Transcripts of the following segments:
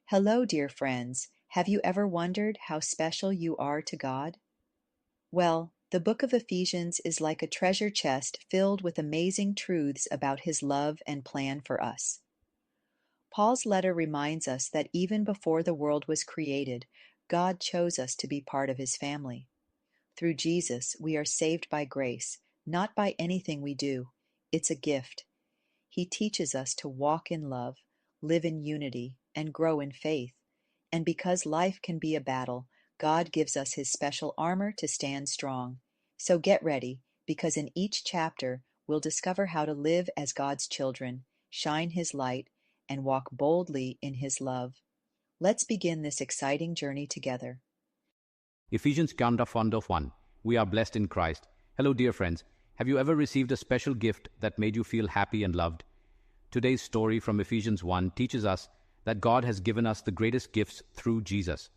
Hello, dear friends. Have you ever wondered how special you are to God? Well, the book of Ephesians is like a treasure chest filled with amazing truths about His love and plan for us. Paul's letter reminds us that even before the world was created, God chose us to be part of His family. Through Jesus, we are saved by grace, not by anything we do. It's a gift. He teaches us to walk in love, live in unity, and grow in faith. And because life can be a battle, God gives us His special armor to stand strong. So get ready, because in each chapter we'll discover how to live as God's children, shine His light, and walk boldly in His love. Let's begin this exciting journey together. Ephesians chapter 1. We are blessed in Christ. Hello, dear friends. Have you ever received a special gift that made you feel happy and loved? Today's story from Ephesians 1 teaches us that God has given us the greatest gifts through Jesus.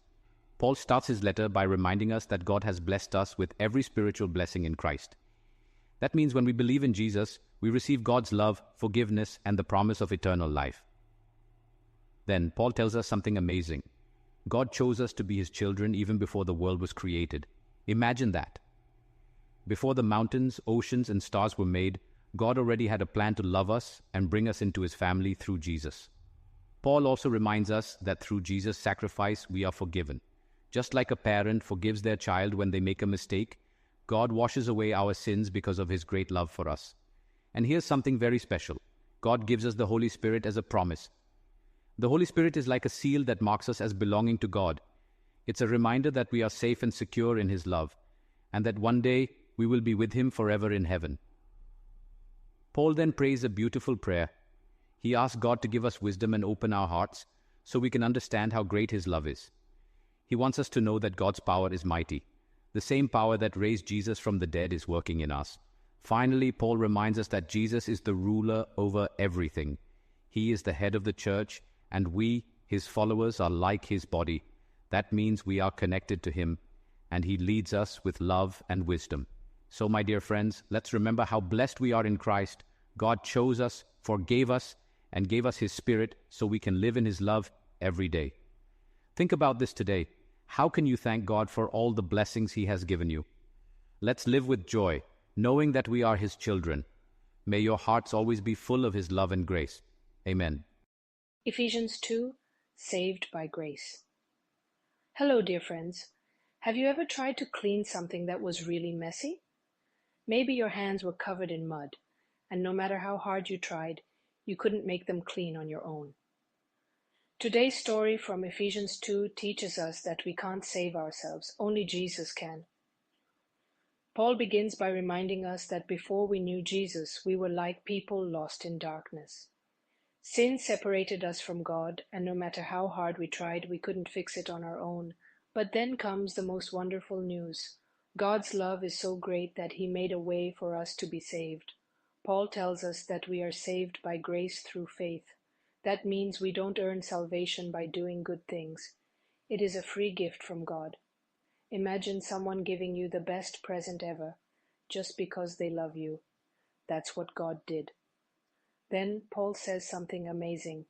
Paul starts his letter by reminding us that God has blessed us with every spiritual blessing in Christ. That means when we believe in Jesus, we receive God's love, forgiveness, and the promise of eternal life. Then Paul tells us something amazing. God chose us to be His children even before the world was created. Imagine that. Before the mountains, oceans, and stars were made, God already had a plan to love us and bring us into His family through Jesus. Paul also reminds us that through Jesus' sacrifice we are forgiven. Just like a parent forgives their child when they make a mistake, God washes away our sins because of His great love for us. And here's something very special. God gives us the Holy Spirit as a promise. The Holy Spirit is like a seal that marks us as belonging to God. It's a reminder that we are safe and secure in His love, and that one day we will be with Him forever in heaven. Paul then prays a beautiful prayer. He asks God to give us wisdom and open our hearts so we can understand how great His love is. He wants us to know that God's power is mighty. The same power that raised Jesus from the dead is working in us. Finally, Paul reminds us that Jesus is the ruler over everything. He is the head of the church, and we, His followers, are like His body. That means we are connected to Him, and He leads us with love and wisdom. So, my dear friends, let's remember how blessed we are in Christ. God chose us, forgave us, and gave us His Spirit so we can live in His love every day. Think about this today. How can you thank God for all the blessings He has given you? Let's live with joy, knowing that we are His children. May your hearts always be full of His love and grace. Amen. Ephesians 2, Saved by Grace. Hello, dear friends. Have you ever tried to clean something that was really messy? Maybe your hands were covered in mud, and no matter how hard you tried, you couldn't make them clean on your own. Today's story from Ephesians 2 teaches us that we can't save ourselves, only Jesus can. Paul begins by reminding us that before we knew Jesus, we were like people lost in darkness. Sin separated us from God, and no matter how hard we tried, we couldn't fix it on our own. But then comes the most wonderful news. God's love is so great that He made a way for us to be saved. Paul tells us that we are saved by grace through faith. That means we don't earn salvation by doing good things. It is a free gift from God. Imagine someone giving you the best present ever, just because they love you. That's what God did. Then Paul says something amazing.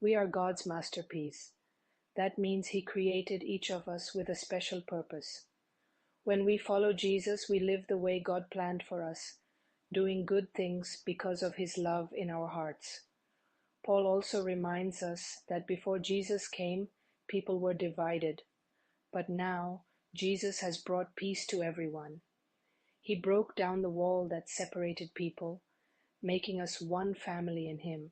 We are God's masterpiece. That means He created each of us with a special purpose. When we follow Jesus, we live the way God planned for us, doing good things because of His love in our hearts. Paul also reminds us that before Jesus came, people were divided. But now, Jesus has brought peace to everyone. He broke down the wall that separated people, making us one family in Him.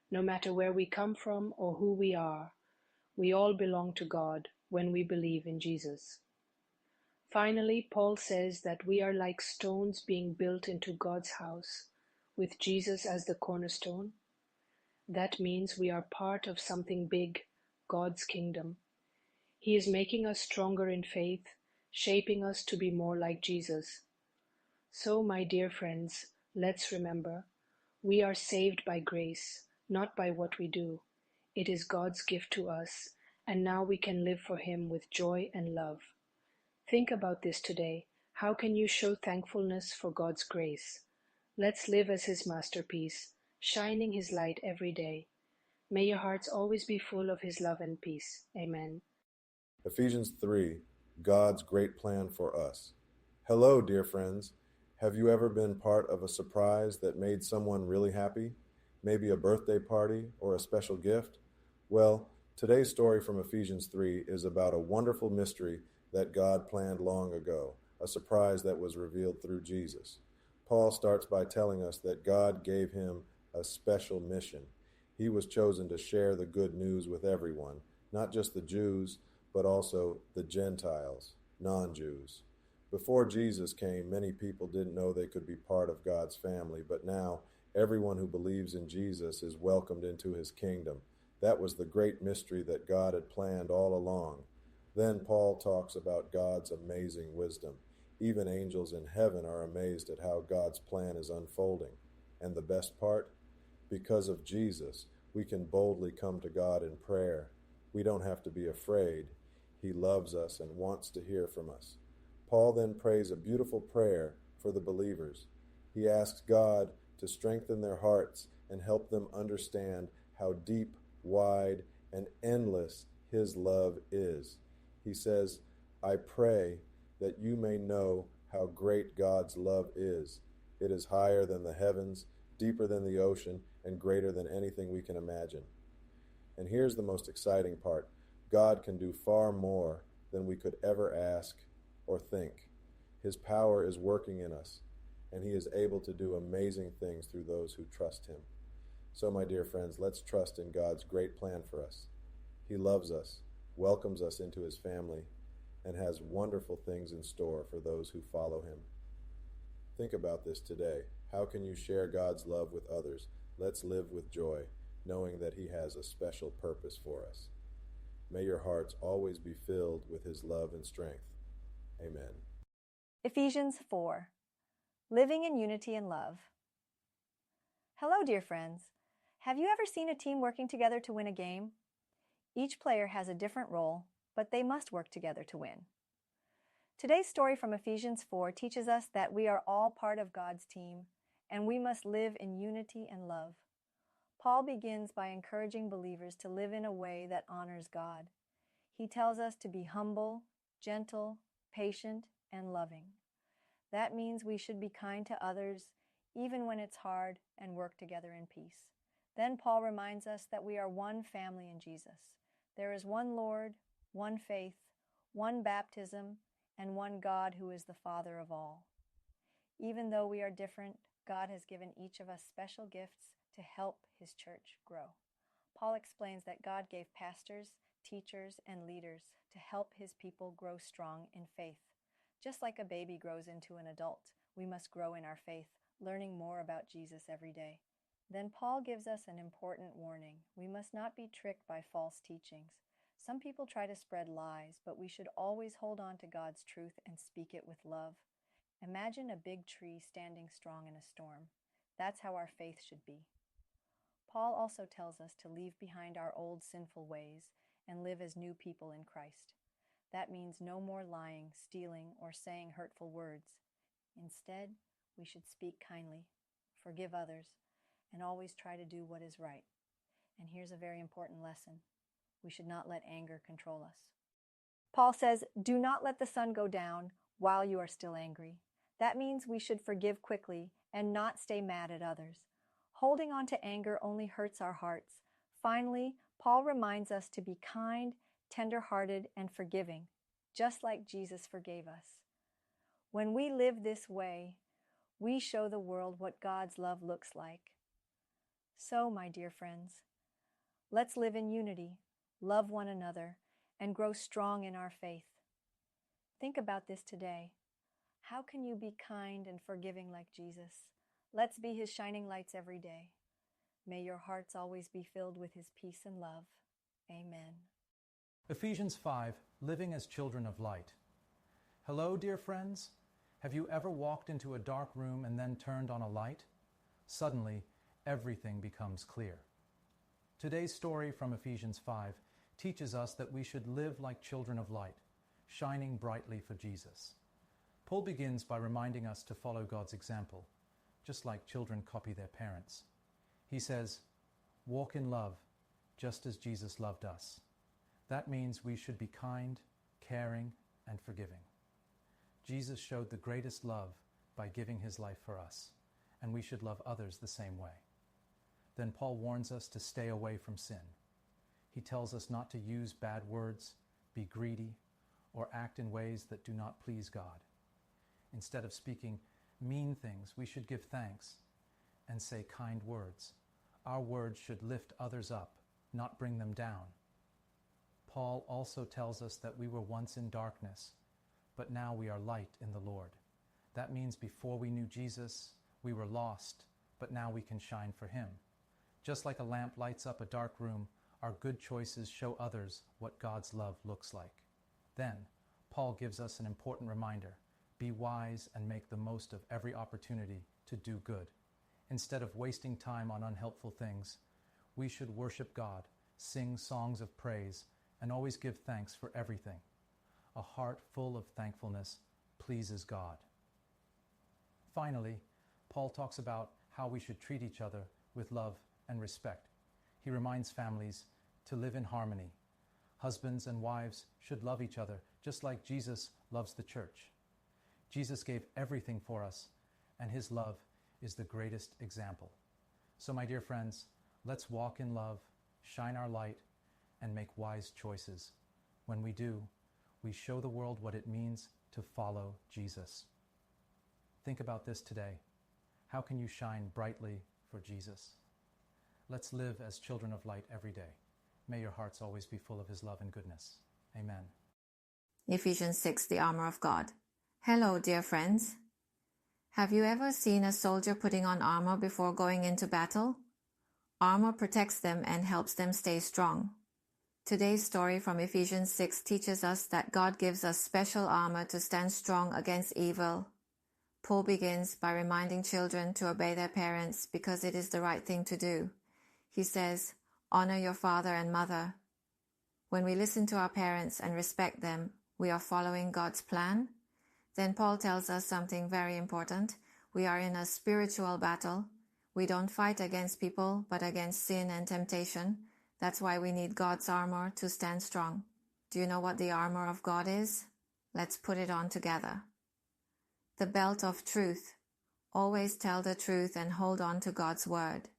No matter where we come from or who we are, we all belong to God when we believe in Jesus. Finally, Paul says that we are like stones being built into God's house, with Jesus as the cornerstone. That means we are part of something big, God's kingdom. He is making us stronger in faith, shaping us to be more like Jesus. So, my dear friends, let's remember, we are saved by grace, not by what we do. It is God's gift to us, and now we can live for Him with joy and love. Think about this today. How can you show thankfulness for God's grace? Let's live as His masterpiece, shining His light every day. May your hearts always be full of His love and peace. Amen. Ephesians 3, God's great plan for us. Hello, dear friends. Have you ever been part of a surprise that made someone really happy? Maybe a birthday party or a special gift? Well, today's story from Ephesians 3 is about a wonderful mystery that God planned long ago, a surprise that was revealed through Jesus. Paul starts by telling us that God gave him a special mission. He was chosen to share the good news with everyone, not just the Jews, but also the Gentiles, non-Jews. Before Jesus came, many people didn't know they could be part of God's family, but now everyone who believes in Jesus is welcomed into his kingdom. That was the great mystery that God had planned all along. Then Paul talks about God's amazing wisdom. Even angels in heaven are amazed at how God's plan is unfolding. And the best part? Because of Jesus, we can boldly come to God in prayer. We don't have to be afraid. He loves us and wants to hear from us. Paul then prays a beautiful prayer for the believers. He asks God to strengthen their hearts and help them understand how deep, wide, and endless His love is. He says, I pray that you may know how great God's love is. It is higher than the heavens, deeper than the ocean, and greater than anything we can imagine. And here's the most exciting part. God can do far more than we could ever ask or think. His power is working in us, and He is able to do amazing things through those who trust Him. So, my dear friends, let's trust in God's great plan for us. He loves us, welcomes us into His family, and has wonderful things in store for those who follow Him. Think about this today. How can you share God's love with others? Let's live with joy, knowing that He has a special purpose for us. May your hearts always be filled with His love and strength. Amen. Ephesians 4, Living in Unity and Love. Hello, dear friends. Have you ever seen a team working together to win a game? Each player has a different role, but they must work together to win. Today's story from Ephesians 4 teaches us that we are all part of God's team, and we must live in unity and love. Paul begins by encouraging believers to live in a way that honors God. He tells us to be humble, gentle, patient, and loving. That means we should be kind to others, even when it's hard, and work together in peace. Then Paul reminds us that we are one family in Jesus. There is one Lord, one faith, one baptism, and one God who is the Father of all. Even though we are different, God has given each of us special gifts to help His church grow. Paul explains that God gave pastors, teachers, and leaders to help His people grow strong in faith. Just like a baby grows into an adult, we must grow in our faith, learning more about Jesus every day. Then Paul gives us an important warning. We must not be tricked by false teachings. Some people try to spread lies, but we should always hold on to God's truth and speak it with love. Imagine a big tree standing strong in a storm. That's how our faith should be. Paul also tells us to leave behind our old sinful ways and live as new people in Christ. That means no more lying, stealing, or saying hurtful words. Instead, we should speak kindly, forgive others, and always try to do what is right. And here's a very important lesson. We should not let anger control us. Paul says, do not let the sun go down while you are still angry. That means we should forgive quickly and not stay mad at others. Holding on to anger only hurts our hearts. Finally, Paul reminds us to be kind, tender-hearted, and forgiving, just like Jesus forgave us. When we live this way, we show the world what God's love looks like. So, my dear friends, let's live in unity, love one another, and grow strong in our faith. Think about this today. How can you be kind and forgiving like Jesus? Let's be His shining lights every day. May your hearts always be filled with His peace and love. Amen. Ephesians 5, Living as Children of Light. Hello, dear friends. Have you ever walked into a dark room and then turned on a light? Suddenly, everything becomes clear. Today's story from Ephesians 5 teaches us that we should live like children of light, shining brightly for Jesus. Paul begins by reminding us to follow God's example, just like children copy their parents. He says, walk in love, just as Jesus loved us. That means we should be kind, caring, and forgiving. Jesus showed the greatest love by giving his life for us, and we should love others the same way. Then Paul warns us to stay away from sin. He tells us not to use bad words, be greedy, or act in ways that do not please God. Instead of speaking mean things, we should give thanks and say kind words. Our words should lift others up, not bring them down. Paul also tells us that we were once in darkness, but now we are light in the Lord. That means before we knew Jesus, we were lost, but now we can shine for him. Just like a lamp lights up a dark room, our good choices show others what God's love looks like. Then, Paul gives us an important reminder: be wise and make the most of every opportunity to do good. Instead of wasting time on unhelpful things, we should worship God, sing songs of praise, and always give thanks for everything. A heart full of thankfulness pleases God. Finally, Paul talks about how we should treat each other with love and respect. He reminds families to live in harmony. Husbands and wives should love each other just like Jesus loves the church. Jesus gave everything for us, and his love is the greatest example. So, my dear friends, let's walk in love, shine our light, and make wise choices. When we do, we show the world what it means to follow Jesus. Think about this today. How can you shine brightly for Jesus? Let's live as children of light every day. May your hearts always be full of his love and goodness. Amen. Ephesians 6, the armor of God. Hello, dear friends. Have you ever seen a soldier putting on armor before going into battle? Armor protects them and helps them stay strong. Today's story from Ephesians 6 teaches us that God gives us special armor to stand strong against evil. Paul begins by reminding children to obey their parents because it is the right thing to do. He says, "Honor your father and mother." When we listen to our parents and respect them, we are following God's plan. Then Paul tells us something very important. We are in a spiritual battle. We don't fight against people, but against sin and temptation. That's why we need God's armor to stand strong. Do you know what the armor of God is? Let's put it on together. The belt of truth. Always tell the truth and hold on to God's word.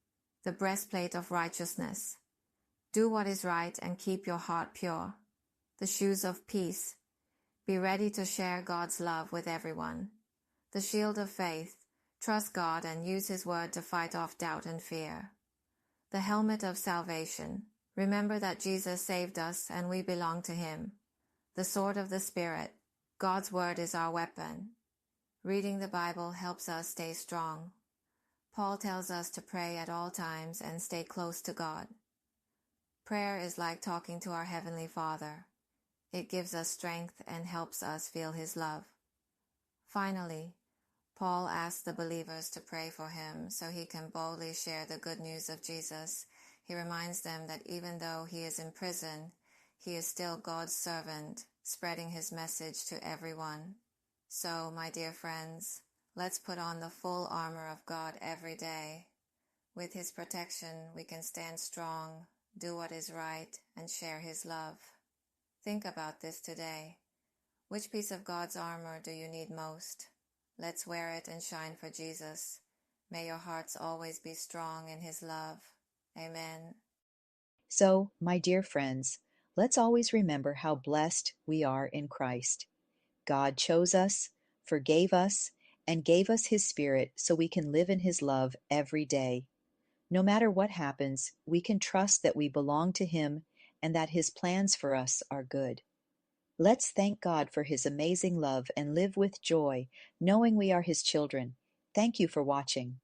The breastplate of righteousness. Do what is right and keep your heart pure. The shoes of peace. Be ready to share God's love with everyone. The shield of faith. Trust God and use his word to fight off doubt and fear. The helmet of salvation. Remember that Jesus saved us and we belong to him. The sword of the Spirit. God's word is our weapon. Reading the Bible helps us stay strong. Paul tells us to pray at all times and stay close to God. Prayer is like talking to our Heavenly Father. It gives us strength and helps us feel his love. Finally, Paul asks the believers to pray for him so he can boldly share the good news of Jesus. He reminds them that even though he is in prison, he is still God's servant, spreading his message to everyone. So, my dear friends, let's put on the full armor of God every day. With his protection, we can stand strong, do what is right, and share his love. Think about this today. Which piece of God's armor do you need most? Let's wear it and shine for Jesus. May your hearts always be strong in his love. Amen. So, my dear friends, let's always remember how blessed we are in Christ. God chose us, forgave us, and gave us his Spirit so we can live in his love every day. No matter what happens, we can trust that we belong to him and that his plans for us are good. Let's thank God for his amazing love and live with joy, knowing we are his children. Thank you for watching.